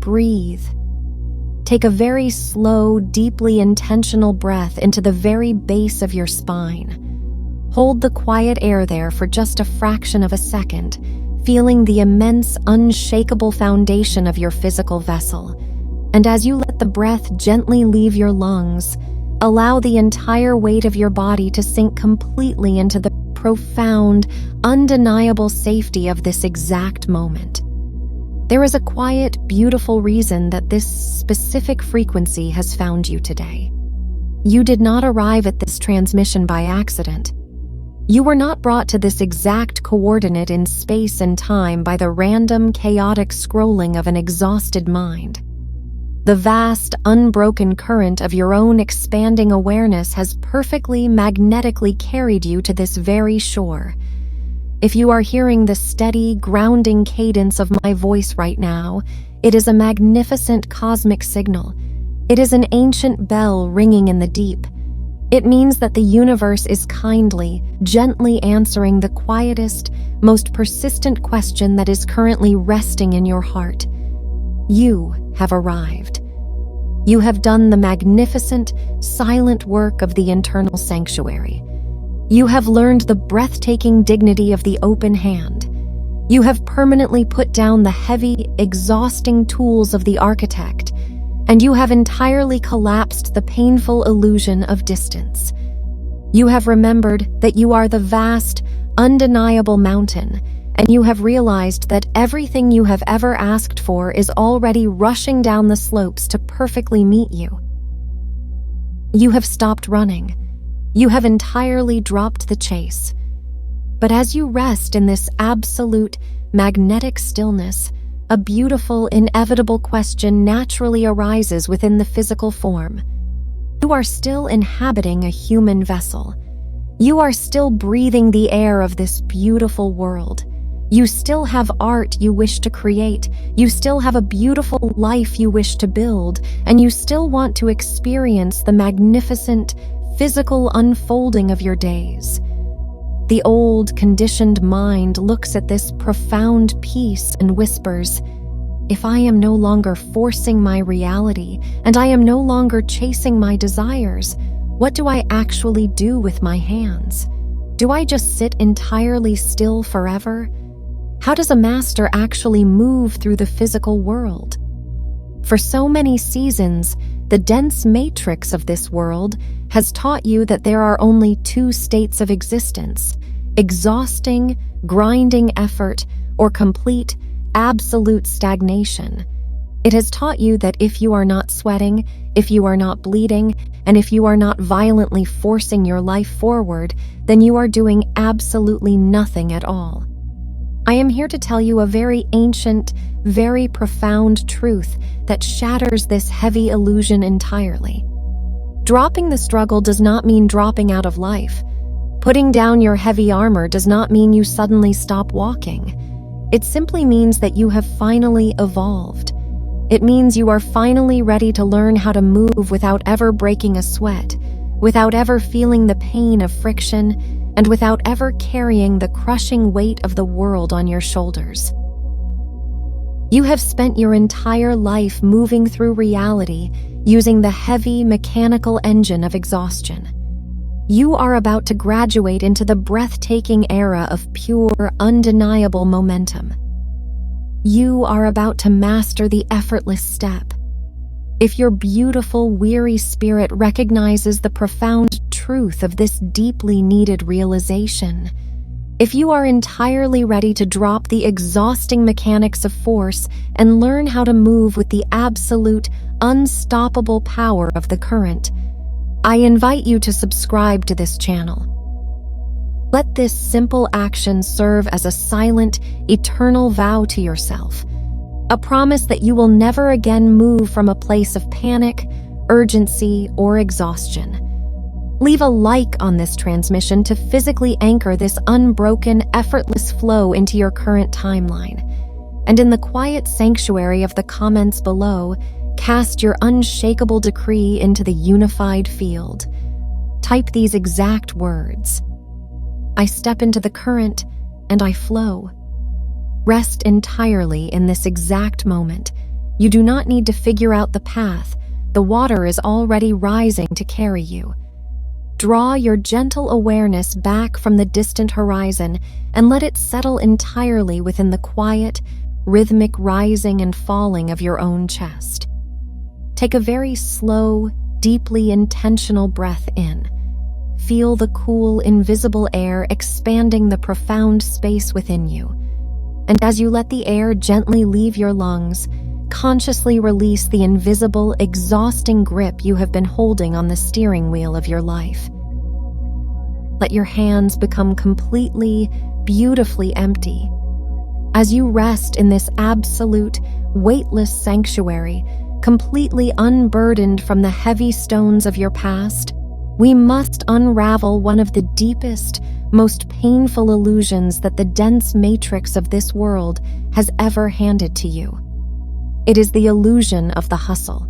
breathe. Take a very slow, deeply intentional breath into the very base of your spine. Hold the quiet air there for just a fraction of a second, feeling the immense, unshakable foundation of your physical vessel. And as you let the breath gently leave your lungs, allow the entire weight of your body to sink completely into the profound, undeniable safety of this exact moment. There is a quiet, beautiful reason that this specific frequency has found you today. You did not arrive at this transmission by accident. You were not brought to this exact coordinate in space and time by the random, chaotic scrolling of an exhausted mind. The vast, unbroken current of your own expanding awareness has perfectly, magnetically carried you to this very shore. If you are hearing the steady, grounding cadence of my voice right now, it is a magnificent cosmic signal. It is an ancient bell ringing in the deep. It means that the universe is kindly, gently answering the quietest, most persistent question that is currently resting in your heart. You have arrived. You have done the magnificent, silent work of the internal sanctuary. You have learned the breathtaking dignity of the open hand. You have permanently put down the heavy, exhausting tools of the architect, and you have entirely collapsed the painful illusion of distance. You have remembered that you are the vast, undeniable mountain, and you have realized that everything you have ever asked for is already rushing down the slopes to perfectly meet you. You have stopped running. You have entirely dropped the chase. But as you rest in this absolute, magnetic stillness, a beautiful, inevitable question naturally arises within the physical form. You are still inhabiting a human vessel. You are still breathing the air of this beautiful world. You still have art you wish to create. You still have a beautiful life you wish to build, and you still want to experience the magnificent, physical unfolding of your days. The old, conditioned mind looks at this profound peace and whispers, "If I am no longer forcing my reality, and I am no longer chasing my desires, what do I actually do with my hands? Do I just sit entirely still forever? How does a master actually move through the physical world?" For so many seasons, the dense matrix of this world has taught you that there are only two states of existence: exhausting, grinding effort, or complete, absolute stagnation. It has taught you that if you are not sweating, if you are not bleeding, and if you are not violently forcing your life forward, then you are doing absolutely nothing at all. I am here to tell you a very ancient, very profound truth that shatters this heavy illusion entirely. Dropping the struggle does not mean dropping out of life. Putting down your heavy armor does not mean you suddenly stop walking. It simply means that you have finally evolved. It means you are finally ready to learn how to move without ever breaking a sweat, without ever feeling the pain of friction, and without ever carrying the crushing weight of the world on your shoulders. You have spent your entire life moving through reality using the heavy, mechanical engine of exhaustion. You are about to graduate into the breathtaking era of pure, undeniable momentum. You are about to master the effortless step. If your beautiful, weary spirit recognizes the profound truth of this deeply needed realization, if you are entirely ready to drop the exhausting mechanics of force and learn how to move with the absolute, unstoppable power of the current, I invite you to subscribe to this channel. Let this simple action serve as a silent, eternal vow to yourself, a promise that you will never again move from a place of panic, urgency, or exhaustion. Leave a like on this transmission to physically anchor this unbroken, effortless flow into your current timeline. And in the quiet sanctuary of the comments below, cast your unshakable decree into the unified field. Type these exact words: I step into the current and I flow. Rest entirely in this exact moment, You do not need to figure out the path. The water is already rising to carry you. Draw your gentle awareness back from the distant horizon and let it settle entirely within the quiet, rhythmic rising and falling of your own chest. Take a very slow, deeply intentional breath in. Feel the cool, invisible air expanding the profound space within you. And as you let the air gently leave your lungs, consciously release the invisible, exhausting grip you have been holding on the steering wheel of your life. Let your hands become completely, beautifully empty. As you rest in this absolute, weightless sanctuary, completely unburdened from the heavy stones of your past, we must unravel one of the deepest, most painful illusions that the dense matrix of this world has ever handed to you. It is the illusion of the hustle.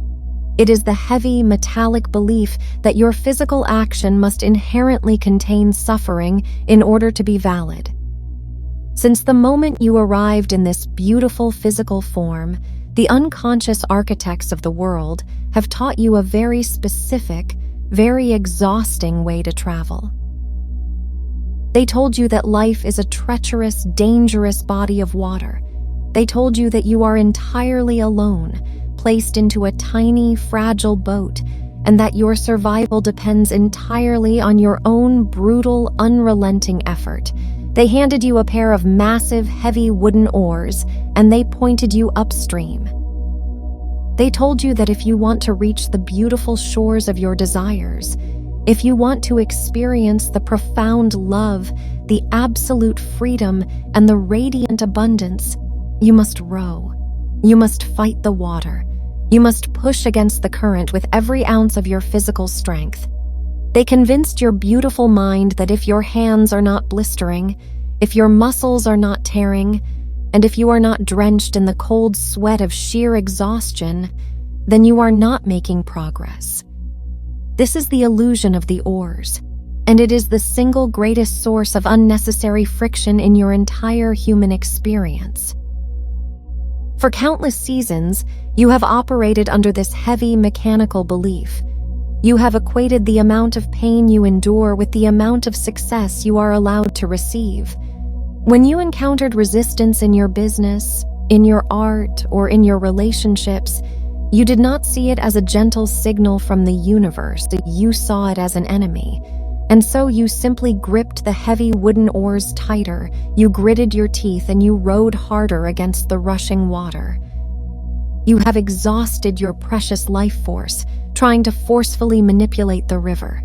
It is the heavy, metallic belief that your physical action must inherently contain suffering in order to be valid. Since the moment you arrived in this beautiful physical form, the unconscious architects of the world have taught you a very specific, very exhausting way to travel. They told you that life is a treacherous, dangerous body of water. They told you that you are entirely alone, placed into a tiny, fragile boat, and that your survival depends entirely on your own brutal, unrelenting effort. They handed you a pair of massive, heavy wooden oars, and they pointed you upstream. They told you that if you want to reach the beautiful shores of your desires, if you want to experience the profound love, the absolute freedom, and the radiant abundance, you must row. You must fight the water. You must push against the current with every ounce of your physical strength. They convinced your beautiful mind that if your hands are not blistering, if your muscles are not tearing, and if you are not drenched in the cold sweat of sheer exhaustion, then you are not making progress. This is the illusion of the oars, and it is the single greatest source of unnecessary friction in your entire human experience. For countless seasons, you have operated under this heavy mechanical belief. You have equated the amount of pain you endure with the amount of success you are allowed to receive. When you encountered resistance in your business, in your art, or in your relationships, you did not see it as a gentle signal from the universe. You saw it as an enemy. And so you simply gripped the heavy wooden oars tighter, you gritted your teeth, and you rowed harder against the rushing water. You have exhausted your precious life force, trying to forcefully manipulate the river.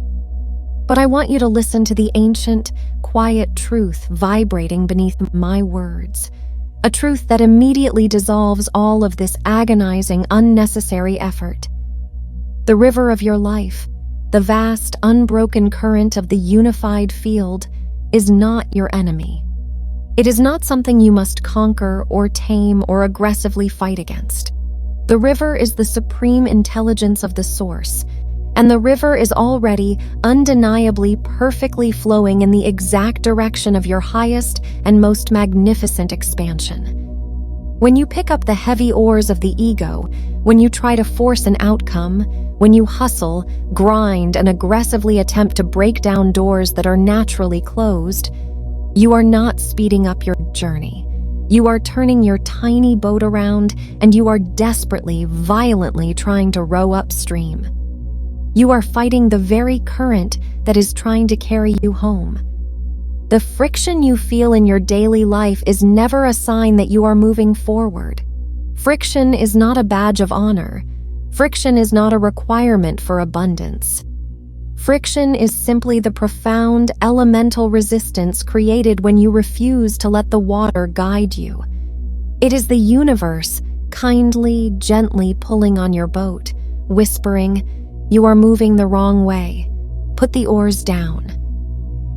But I want you to listen to the ancient, quiet truth vibrating beneath my words. A truth that immediately dissolves all of this agonizing, unnecessary effort. The river of your life, the vast, unbroken current of the unified field, is not your enemy. It is not something you must conquer or tame or aggressively fight against. The river is the supreme intelligence of the source, and the river is already undeniably perfectly flowing in the exact direction of your highest and most magnificent expansion. When you pick up the heavy oars of the ego, when you try to force an outcome, when you hustle, grind, and aggressively attempt to break down doors that are naturally closed, you are not speeding up your journey. You are turning your tiny boat around, and you are desperately, violently trying to row upstream. You are fighting the very current that is trying to carry you home. The friction you feel in your daily life is never a sign that you are moving forward. Friction is not a badge of honor. Friction is not a requirement for abundance. Friction is simply the profound, elemental resistance created when you refuse to let the water guide you. It is the universe kindly, gently pulling on your boat, whispering, "You are moving the wrong way. Put the oars down."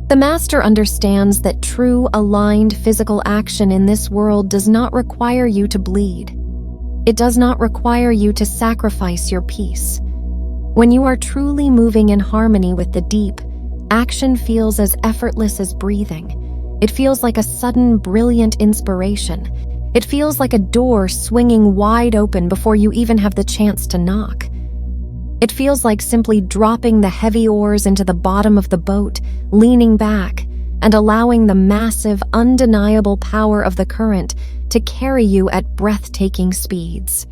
The master understands that true, aligned physical action in this world does not require you to bleed. It does not require you to sacrifice your peace. When you are truly moving in harmony with the deep, action feels as effortless as breathing. It feels like a sudden, brilliant inspiration. It feels like a door swinging wide open before you even have the chance to knock. It feels like simply dropping the heavy oars into the bottom of the boat, leaning back, and allowing the massive, undeniable power of the current to carry you at breathtaking speeds.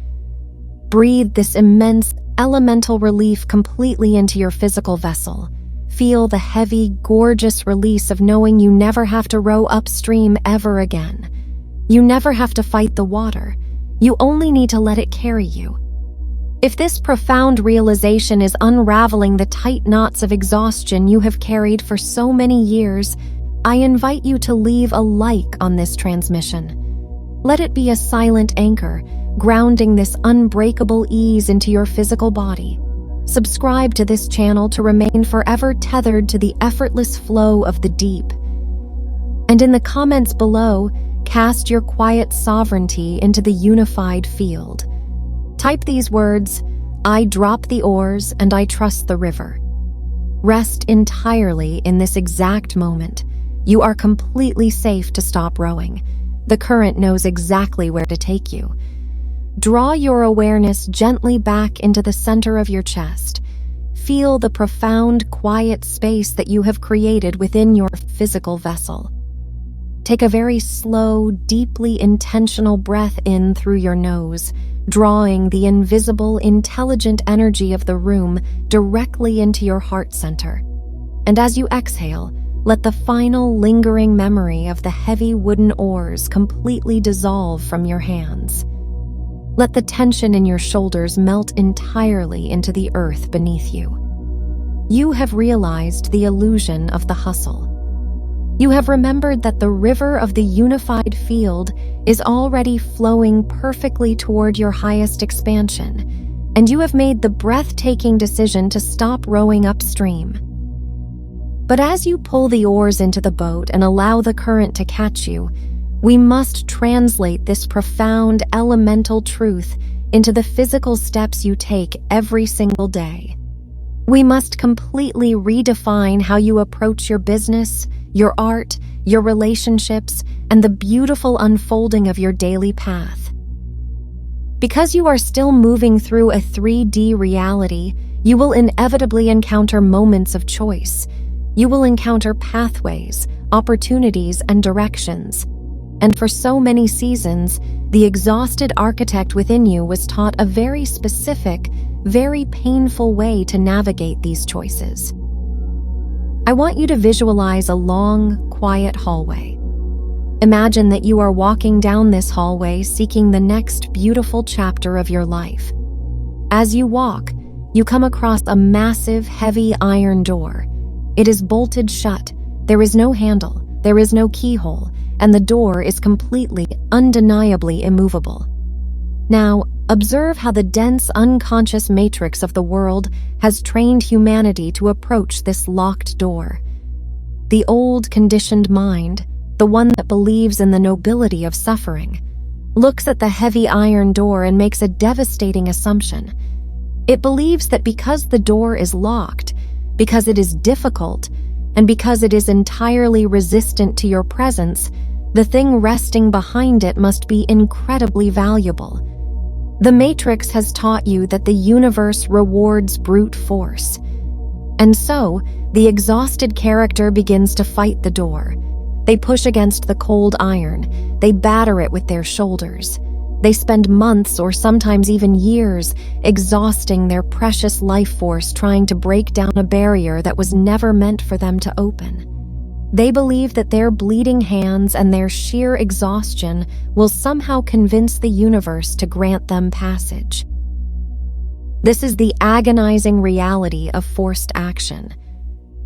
Breathe this immense, elemental relief completely into your physical vessel. Feel the heavy, gorgeous release of knowing you never have to row upstream ever again. You never have to fight the water. You only need to let it carry you. If this profound realization is unraveling the tight knots of exhaustion you have carried for so many years, I invite you to leave a like on this transmission. Let it be a silent anchor, grounding this unbreakable ease into your physical body. Subscribe to this channel to remain forever tethered to the effortless flow of the deep. And in the comments below, cast your quiet sovereignty into the unified field. Type these words: I drop the oars and I trust the river. Rest entirely in this exact moment. You are completely safe to stop rowing. The current knows exactly where to take you. Draw your awareness gently back into the center of your chest. Feel the profound, quiet space that you have created within your physical vessel. Take a very slow, deeply intentional breath in through your nose, drawing the invisible, intelligent energy of the room directly into your heart center. And as you exhale, let the final lingering memory of the heavy wooden oars completely dissolve from your hands. Let the tension in your shoulders melt entirely into the earth beneath you. You have realized the illusion of the hustle. You have remembered that the river of the unified field is already flowing perfectly toward your highest expansion, and you have made the breathtaking decision to stop rowing upstream. But as you pull the oars into the boat and allow the current to catch you, we must translate this profound elemental truth into the physical steps you take every single day. We must completely redefine how you approach your business, your art, your relationships, and the beautiful unfolding of your daily path. Because you are still moving through a 3D reality, you will inevitably encounter moments of choice. You will encounter pathways, opportunities, and directions. And for so many seasons, the exhausted architect within you was taught a very specific, very painful way to navigate these choices. I want you to visualize a long, quiet hallway. Imagine that you are walking down this hallway seeking the next beautiful chapter of your life. As you walk, you come across a massive, heavy iron door. It is bolted shut. There is no handle, there is no keyhole, and the door is completely, undeniably immovable. Now, observe how the dense, unconscious matrix of the world has trained humanity to approach this locked door. The old, conditioned mind, the one that believes in the nobility of suffering, looks at the heavy iron door and makes a devastating assumption. It believes that because the door is locked, because it is difficult, and because it is entirely resistant to your presence, the thing resting behind it must be incredibly valuable. The Matrix has taught you that the universe rewards brute force. And so, the exhausted character begins to fight the door. They push against the cold iron. They batter it with their shoulders. They spend months or sometimes even years exhausting their precious life force trying to break down a barrier that was never meant for them to open. They believe that their bleeding hands and their sheer exhaustion will somehow convince the universe to grant them passage. This is the agonizing reality of forced action.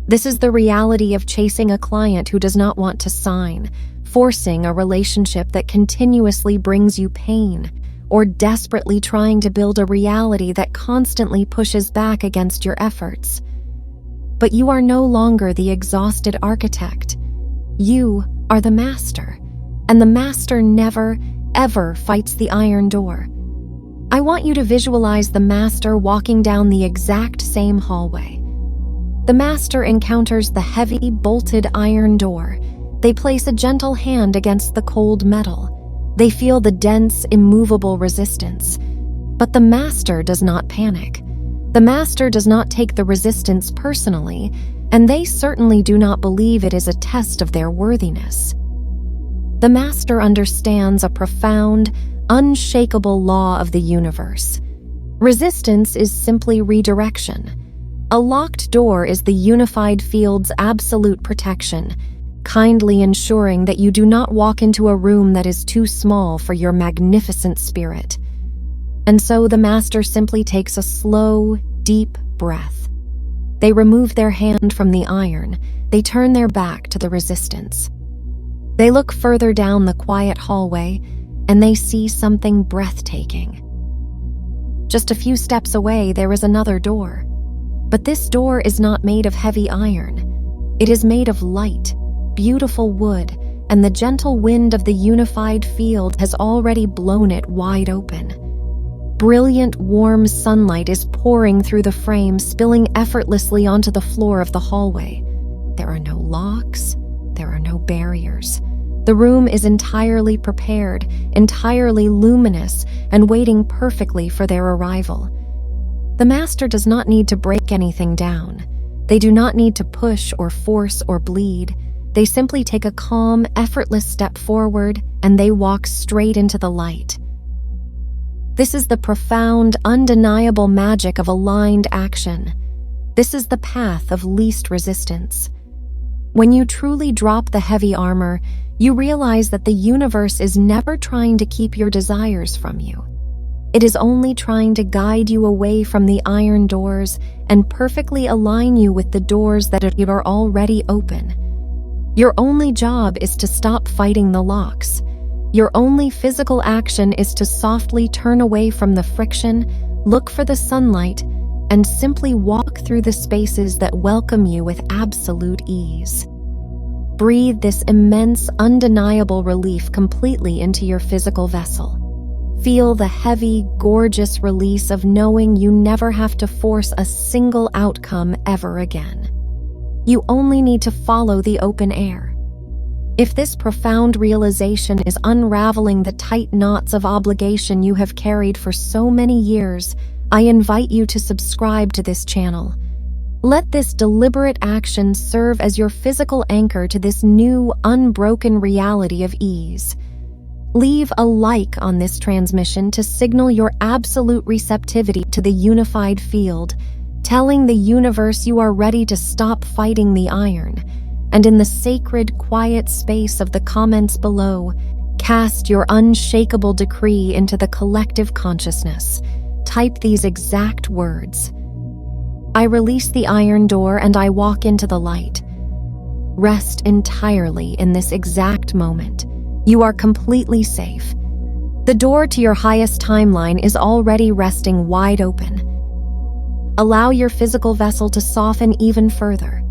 This is the reality of chasing a client who does not want to sign, forcing a relationship that continuously brings you pain, or desperately trying to build a reality that constantly pushes back against your efforts. But you are no longer the exhausted architect. You are the master, and the master never, ever fights the iron door. I want you to visualize the master walking down the exact same hallway. The master encounters the heavy, bolted iron door. They place a gentle hand against the cold metal. They feel the dense, immovable resistance. But the master does not panic. The master does not take the resistance personally, and they certainly do not believe it is a test of their worthiness. The master understands a profound, unshakable law of the universe. Resistance is simply redirection. A locked door is the unified field's absolute protection, kindly ensuring that you do not walk into a room that is too small for your magnificent spirit. And so the master simply takes a slow, deep breath. They remove their hand from the iron. They turn their back to the resistance. They look further down the quiet hallway, and they see something breathtaking. Just a few steps away, there is another door. But this door is not made of heavy iron. It is made of light, beautiful wood, and the gentle wind of the unified field has already blown it wide open. Brilliant, warm sunlight is pouring through the frame, spilling effortlessly onto the floor of the hallway. There are no locks. There are no barriers. The room is entirely prepared, entirely luminous, and waiting perfectly for their arrival. The master does not need to break anything down. They do not need to push or force or bleed. They simply take a calm, effortless step forward, and they walk straight into the light. This is the profound, undeniable magic of aligned action. This is the path of least resistance. When you truly drop the heavy armor, you realize that the universe is never trying to keep your desires from you. It is only trying to guide you away from the iron doors and perfectly align you with the doors that are already open. Your only job is to stop fighting the locks. Your only physical action is to softly turn away from the friction, look for the sunlight, and simply walk through the spaces that welcome you with absolute ease. Breathe this immense, undeniable relief completely into your physical vessel. Feel the heavy, gorgeous release of knowing you never have to force a single outcome ever again. You only need to follow the open air. If this profound realization is unraveling the tight knots of obligation you have carried for so many years, I invite you to subscribe to this channel. Let this deliberate action serve as your physical anchor to this new, unbroken reality of ease. Leave a like on this transmission to signal your absolute receptivity to the unified field, telling the universe you are ready to stop fighting the iron. And in the sacred, quiet space of the comments below, cast your unshakable decree into the collective consciousness. Type these exact words. I release the iron door and I walk into the light. Rest entirely in this exact moment. You are completely safe. The door to your highest timeline is already resting wide open. Allow your physical vessel to soften even further.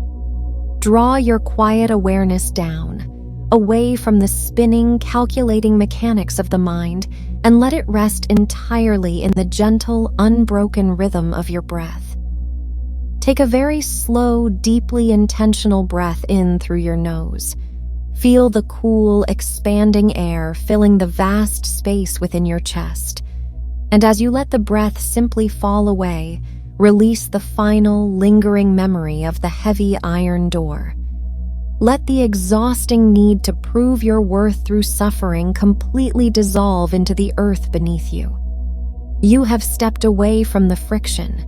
Draw your quiet awareness down, away from the spinning, calculating mechanics of the mind, and let it rest entirely in the gentle, unbroken rhythm of your breath. Take a very slow, deeply intentional breath in through your nose. Feel the cool, expanding air filling the vast space within your chest. And as you let the breath simply fall away, release the final, lingering memory of the heavy iron door. Let the exhausting need to prove your worth through suffering completely dissolve into the earth beneath you. You have stepped away from the friction.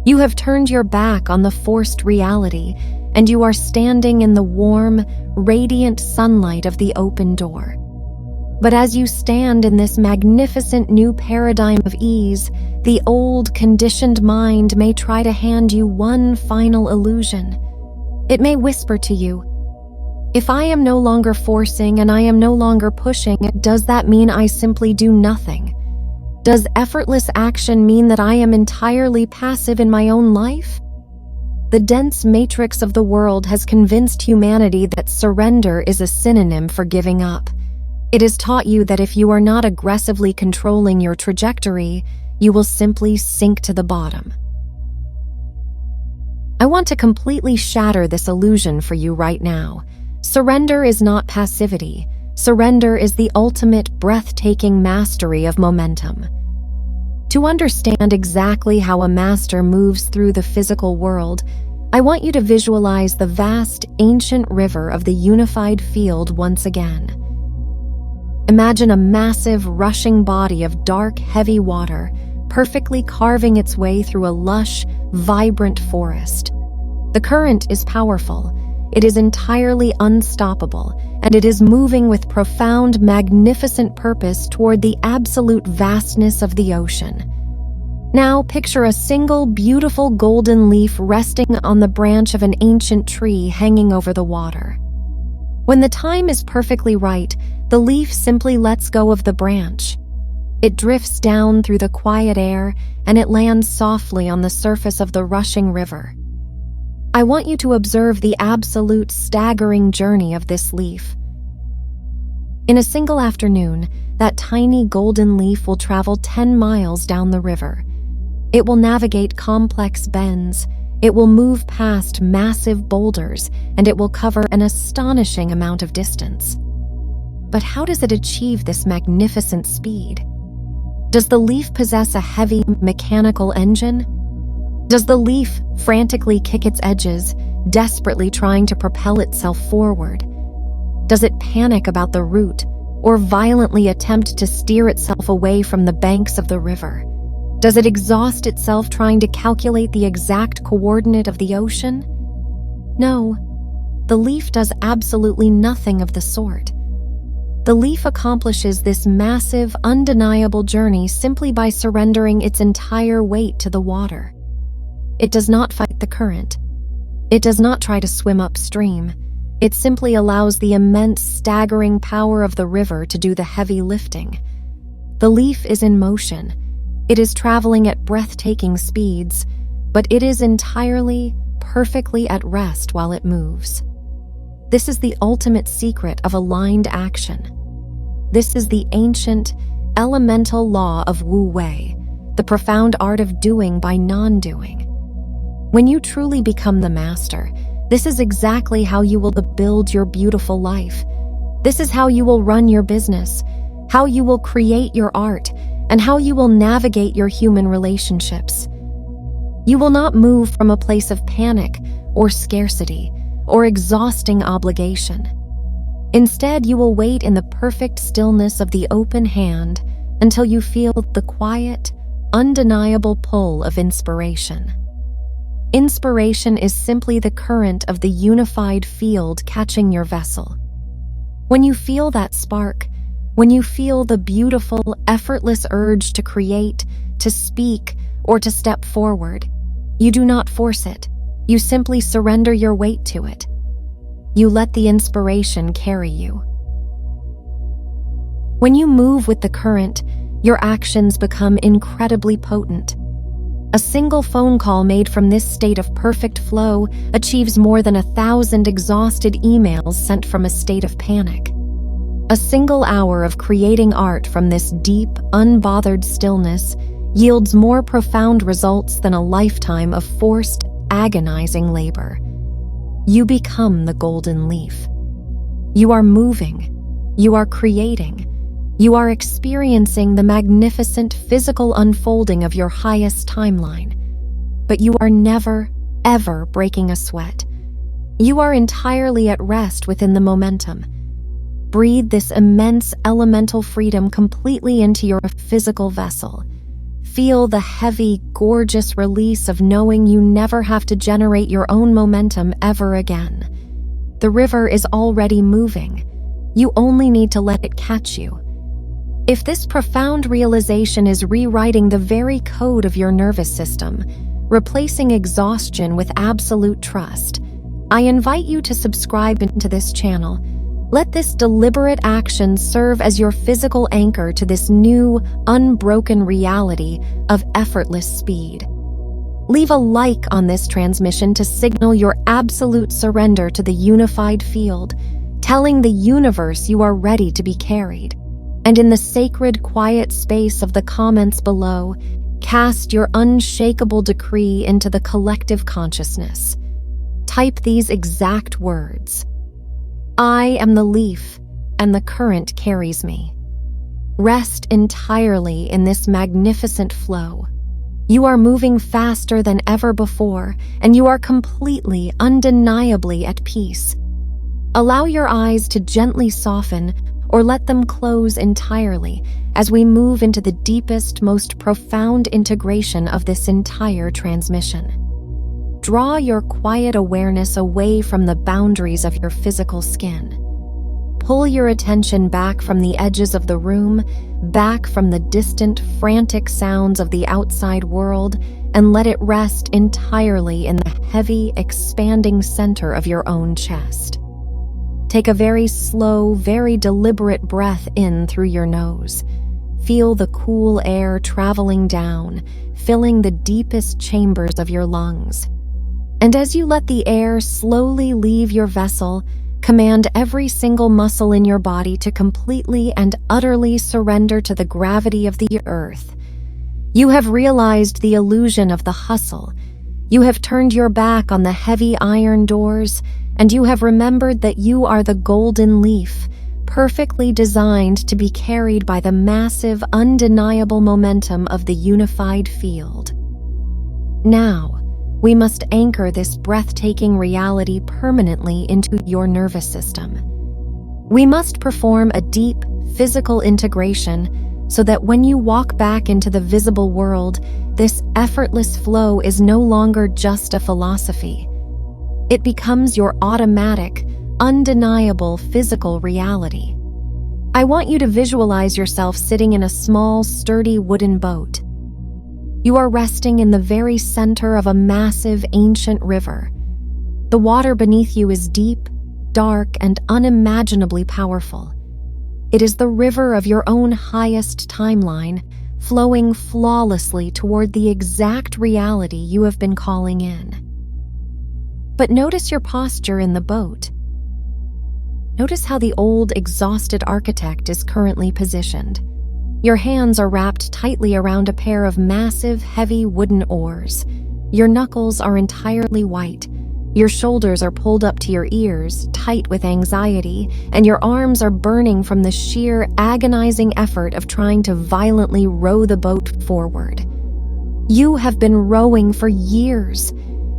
You have turned your back on the forced reality, and you are standing in the warm, radiant sunlight of the open door. But as you stand in this magnificent new paradigm of ease, the old, conditioned mind may try to hand you one final illusion. It may whisper to you, if I am no longer forcing and I am no longer pushing, does that mean I simply do nothing? Does effortless action mean that I am entirely passive in my own life? The dense matrix of the world has convinced humanity that surrender is a synonym for giving up. It has taught you that if you are not aggressively controlling your trajectory, you will simply sink to the bottom. I want to completely shatter this illusion for you right now. Surrender is not passivity. surrender is the ultimate breathtaking mastery of momentum. To understand exactly how a master moves through the physical world, I want you to visualize the vast, ancient river of the unified field once again. Imagine a massive, rushing body of dark, heavy water, perfectly carving its way through a lush, vibrant forest. The current is powerful, it is entirely unstoppable, and it is moving with profound, magnificent purpose toward the absolute vastness of the ocean. Now picture a single beautiful golden leaf resting on the branch of an ancient tree hanging over the water. When the time is perfectly right, the leaf simply lets go of the branch. It drifts down through the quiet air and it lands softly on the surface of the rushing river. I want you to observe the absolute staggering journey of this leaf. In a single afternoon, that tiny golden leaf will travel 10 miles down the river. It will navigate complex bends, it will move past massive boulders, and it will cover an astonishing amount of distance. But how does it achieve this magnificent speed? Does the leaf possess a heavy mechanical engine? Does the leaf frantically kick its edges, desperately trying to propel itself forward? Does it panic about the route, or violently attempt to steer itself away from the banks of the river? Does it exhaust itself trying to calculate the exact coordinate of the ocean? No, the leaf does absolutely nothing of the sort. The leaf accomplishes this massive, undeniable journey simply by surrendering its entire weight to the water. It does not fight the current. It does not try to swim upstream. It simply allows the immense, staggering power of the river to do the heavy lifting. The leaf is in motion. It is traveling at breathtaking speeds, but it is entirely, perfectly at rest while it moves. This is the ultimate secret of aligned action. This is the ancient, elemental law of Wu Wei, the profound art of doing by non-doing. When you truly become the master, this is exactly how you will build your beautiful life. This is how you will run your business, how you will create your art, and how you will navigate your human relationships. You will not move from a place of panic or scarcity or exhausting obligation. Instead, you will wait in the perfect stillness of the open hand until you feel the quiet, undeniable pull of inspiration. Inspiration is simply the current of the unified field catching your vessel. When you feel that spark, when you feel the beautiful, effortless urge to create, to speak, or to step forward, you do not force it. You simply surrender your weight to it. You let the inspiration carry you. When you move with the current, your actions become incredibly potent. A single phone call made from this state of perfect flow achieves more than 1,000 exhausted emails sent from a state of panic. A single hour of creating art from this deep, unbothered stillness yields more profound results than a lifetime of forced, agonizing labor. You become the golden leaf. You are moving. You are creating. You are experiencing the magnificent physical unfolding of your highest timeline. But you are never, ever breaking a sweat. You are entirely at rest within the momentum. Breathe this immense elemental freedom completely into your physical vessel. Feel the heavy, gorgeous release of knowing you never have to generate your own momentum ever again. The river is already moving. You only need to let it catch you. If this profound realization is rewriting the very code of your nervous system, replacing exhaustion with absolute trust, I invite you to subscribe to this channel. Let this deliberate action serve as your physical anchor to this new, unbroken reality of effortless speed. Leave a like on this transmission to signal your absolute surrender to the unified field, telling the universe you are ready to be carried. And in the sacred, quiet space of the comments below, cast your unshakable decree into the collective consciousness. Type these exact words. I am the leaf, and the current carries me. Rest entirely in this magnificent flow. You are moving faster than ever before, and you are completely, undeniably at peace. Allow your eyes to gently soften or let them close entirely as we move into the deepest, most profound integration of this entire transmission. Draw your quiet awareness away from the boundaries of your physical skin. Pull your attention back from the edges of the room, back from the distant, frantic sounds of the outside world, and let it rest entirely in the heavy, expanding center of your own chest. Take a very slow, very deliberate breath in through your nose. Feel the cool air traveling down, filling the deepest chambers of your lungs. And as you let the air slowly leave your vessel, command every single muscle in your body to completely and utterly surrender to the gravity of the earth. You have realized the illusion of the hustle. You have turned your back on the heavy iron doors, and you have remembered that you are the golden leaf, perfectly designed to be carried by the massive, undeniable momentum of the unified field. Now, we must anchor this breathtaking reality permanently into your nervous system. We must perform a deep, physical integration so that when you walk back into the visible world, this effortless flow is no longer just a philosophy. It becomes your automatic, undeniable physical reality. I want you to visualize yourself sitting in a small, sturdy wooden boat. You are resting in the very center of a massive, ancient river. The water beneath you is deep, dark, and unimaginably powerful. It is the river of your own highest timeline, flowing flawlessly toward the exact reality you have been calling in. But notice your posture in the boat. Notice how the old, exhausted architect is currently positioned. Your hands are wrapped tightly around a pair of massive, heavy wooden oars. Your knuckles are entirely white. Your shoulders are pulled up to your ears, tight with anxiety, and your arms are burning from the sheer, agonizing effort of trying to violently row the boat forward. You have been rowing for years.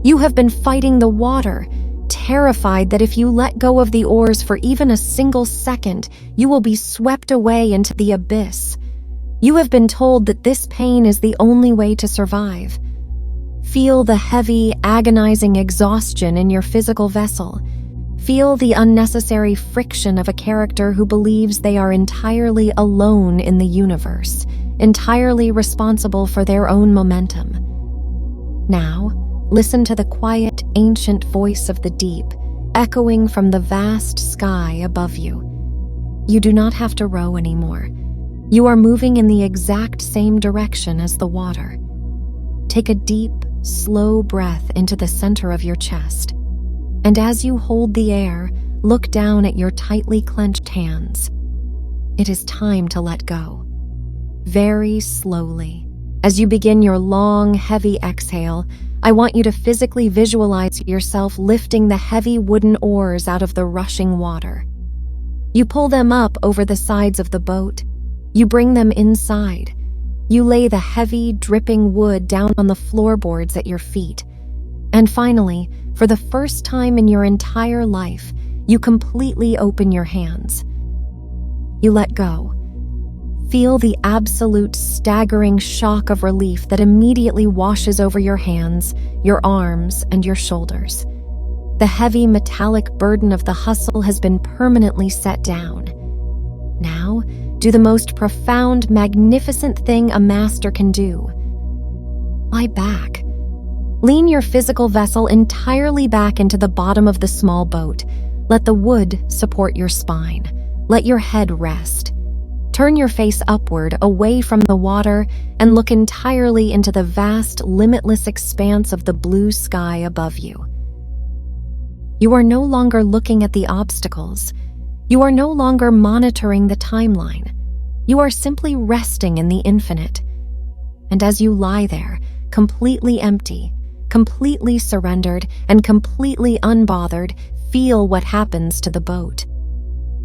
You have been fighting the water, terrified that if you let go of the oars for even a single second, you will be swept away into the abyss. You have been told that this pain is the only way to survive. Feel the heavy, agonizing exhaustion in your physical vessel. Feel the unnecessary friction of a character who believes they are entirely alone in the universe, entirely responsible for their own momentum. Now, listen to the quiet, ancient voice of the deep, echoing from the vast sky above you. You do not have to row anymore. You are moving in the exact same direction as the water. Take a deep, slow breath into the center of your chest. And as you hold the air, look down at your tightly clenched hands. It is time to let go. Very slowly, as you begin your long, heavy exhale, I want you to physically visualize yourself lifting the heavy wooden oars out of the rushing water. You pull them up over the sides of the boat. You bring them inside. You lay the heavy, dripping wood down on the floorboards at your feet. And finally, for the first time in your entire life, you completely open your hands. You let go. Feel the absolute staggering shock of relief that immediately washes over your hands, your arms, and your shoulders. The heavy metallic burden of the hustle has been permanently set down. Now, do the most profound, magnificent thing a master can do. Lie back. Lean your physical vessel entirely back into the bottom of the small boat. Let the wood support your spine. Let your head rest. Turn your face upward, away from the water, and look entirely into the vast, limitless expanse of the blue sky above you. You are no longer looking at the obstacles. You are no longer monitoring the timeline. You are simply resting in the infinite. And as you lie there, completely empty, completely surrendered, and completely unbothered, feel what happens to the boat.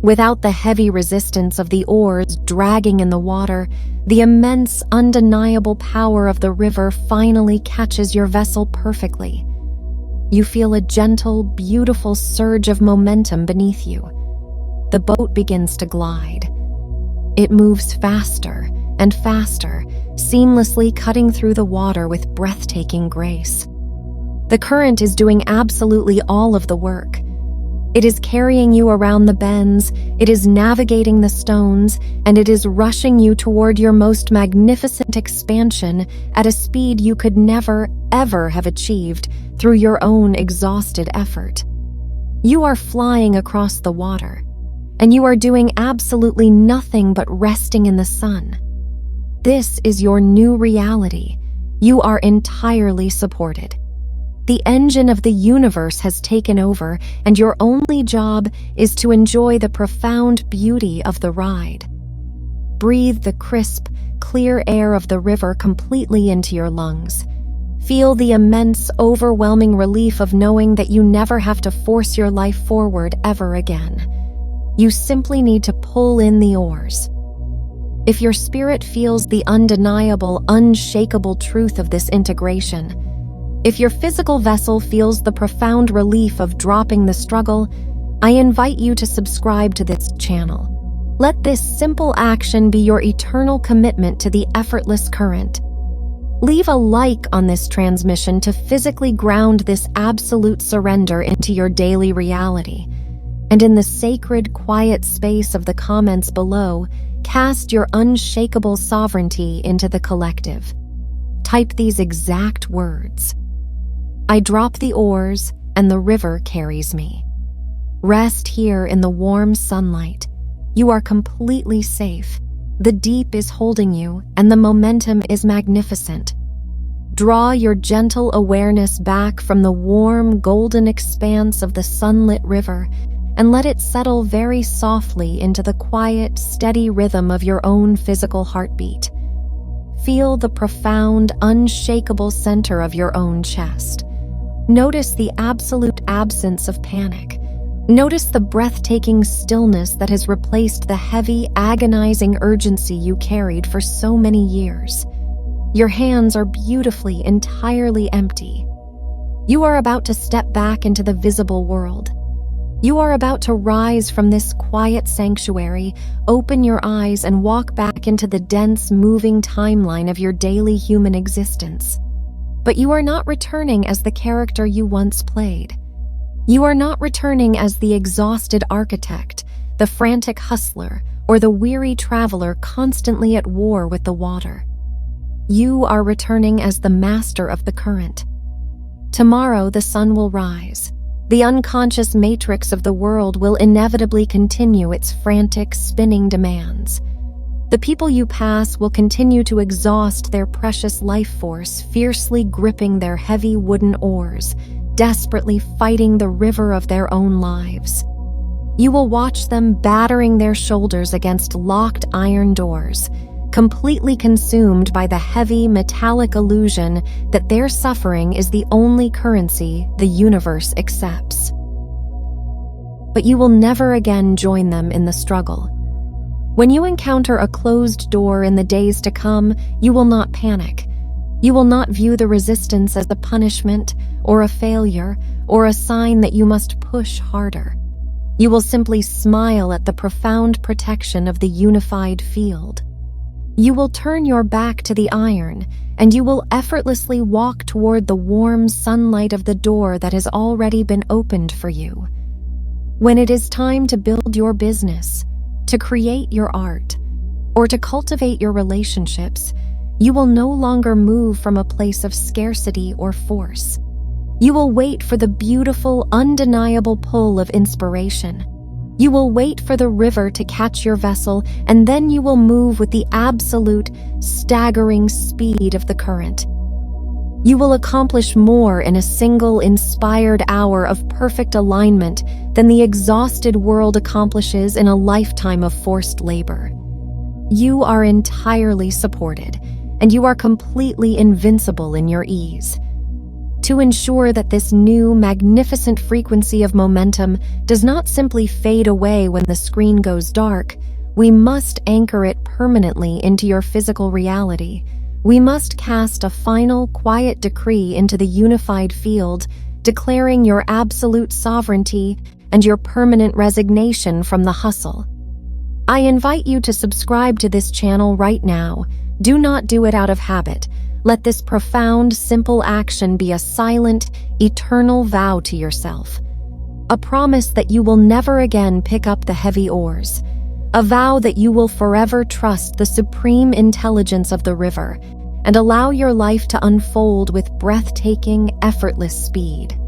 Without the heavy resistance of the oars dragging in the water, the immense, undeniable power of the river finally catches your vessel perfectly. You feel a gentle, beautiful surge of momentum beneath you. The boat begins to glide. It moves faster and faster, seamlessly cutting through the water with breathtaking grace. The current is doing absolutely all of the work. It is carrying you around the bends, it is navigating the stones, and it is rushing you toward your most magnificent expansion at a speed you could never, ever have achieved through your own exhausted effort. You are flying across the water, and you are doing absolutely nothing but resting in the sun. This is your new reality. You are entirely supported. The engine of the universe has taken over, and your only job is to enjoy the profound beauty of the ride. Breathe the crisp, clear air of the river completely into your lungs. Feel the immense, overwhelming relief of knowing that you never have to force your life forward ever again. You simply need to pull in the oars. If your spirit feels the undeniable, unshakable truth of this integration, if your physical vessel feels the profound relief of dropping the struggle, I invite you to subscribe to this channel. Let this simple action be your eternal commitment to the effortless current. Leave a like on this transmission to physically ground this absolute surrender into your daily reality. And in the sacred, quiet space of the comments below, cast your unshakable sovereignty into the collective. Type these exact words. I drop the oars, and the river carries me. Rest here in the warm sunlight. You are completely safe. The deep is holding you, and the momentum is magnificent. Draw your gentle awareness back from the warm, golden expanse of the sunlit river, and let it settle very softly into the quiet, steady rhythm of your own physical heartbeat. Feel the profound, unshakable center of your own chest. Notice the absolute absence of panic. Notice the breathtaking stillness that has replaced the heavy, agonizing urgency you carried for so many years. Your hands are beautifully, entirely empty. You are about to step back into the visible world. You are about to rise from this quiet sanctuary, open your eyes, and walk back into the dense, moving timeline of your daily human existence. But you are not returning as the character you once played. You are not returning as the exhausted architect, the frantic hustler, or the weary traveler constantly at war with the water. You are returning as the master of the current. Tomorrow the sun will rise. The unconscious matrix of the world will inevitably continue its frantic, spinning demands. The people you pass will continue to exhaust their precious life force, fiercely gripping their heavy wooden oars, desperately fighting the river of their own lives. You will watch them battering their shoulders against locked iron doors, completely consumed by the heavy, metallic illusion that their suffering is the only currency the universe accepts. But you will never again join them in the struggle. When you encounter a closed door in the days to come, you will not panic. You will not view the resistance as a punishment or a failure or a sign that you must push harder. You will simply smile at the profound protection of the unified field. You will turn your back to the iron, and you will effortlessly walk toward the warm sunlight of the door that has already been opened for you. When it is time to build your business, to create your art, or to cultivate your relationships, you will no longer move from a place of scarcity or force. You will wait for the beautiful, undeniable pull of inspiration. You will wait for the river to catch your vessel, and then you will move with the absolute, staggering speed of the current. You will accomplish more in a single inspired hour of perfect alignment than the exhausted world accomplishes in a lifetime of forced labor. You are entirely supported, and you are completely invincible in your ease. to ensure that this new, magnificent frequency of momentum does not simply fade away when the screen goes dark. We must anchor it permanently into your physical reality. We must cast a final, quiet decree into the unified field, declaring your absolute sovereignty and your permanent resignation from the hustle. I invite you to subscribe to this channel right now. Do not do it out of habit. Let this profound, simple action be a silent, eternal vow to yourself. A promise that you will never again pick up the heavy oars. A vow that you will forever trust the supreme intelligence of the river and allow your life to unfold with breathtaking, effortless speed.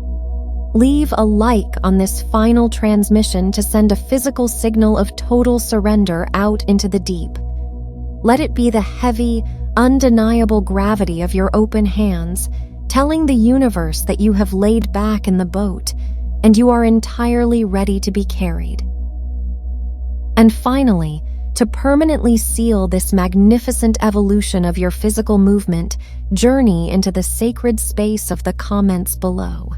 Leave a like on this final transmission to send a physical signal of total surrender out into the deep. Let it be the heavy, undeniable gravity of your open hands, telling the universe that you have laid back in the boat and you are entirely ready to be carried. And finally, to permanently seal this magnificent evolution of your physical movement, journey into the sacred space of the comments below.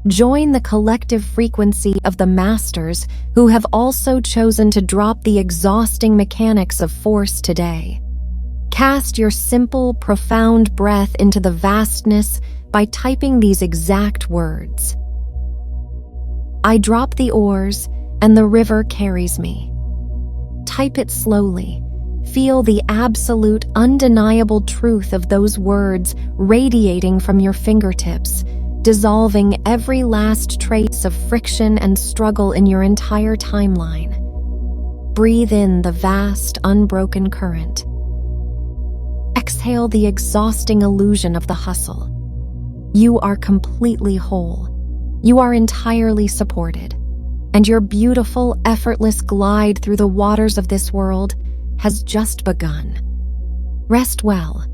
Join the collective frequency of the masters who have also chosen to drop the exhausting mechanics of force today. Cast your simple, profound breath into the vastness by typing these exact words. I drop the oars and the river carries me. Type it slowly. Feel the absolute, undeniable truth of those words radiating from your fingertips, dissolving every last trace of friction and struggle in your entire timeline. Breathe in the vast, unbroken current. Exhale the exhausting illusion of the hustle. You are completely whole. You are entirely supported. And your beautiful, effortless glide through the waters of this world has just begun. Rest well.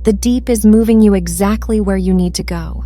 The deep is moving you exactly where you need to go.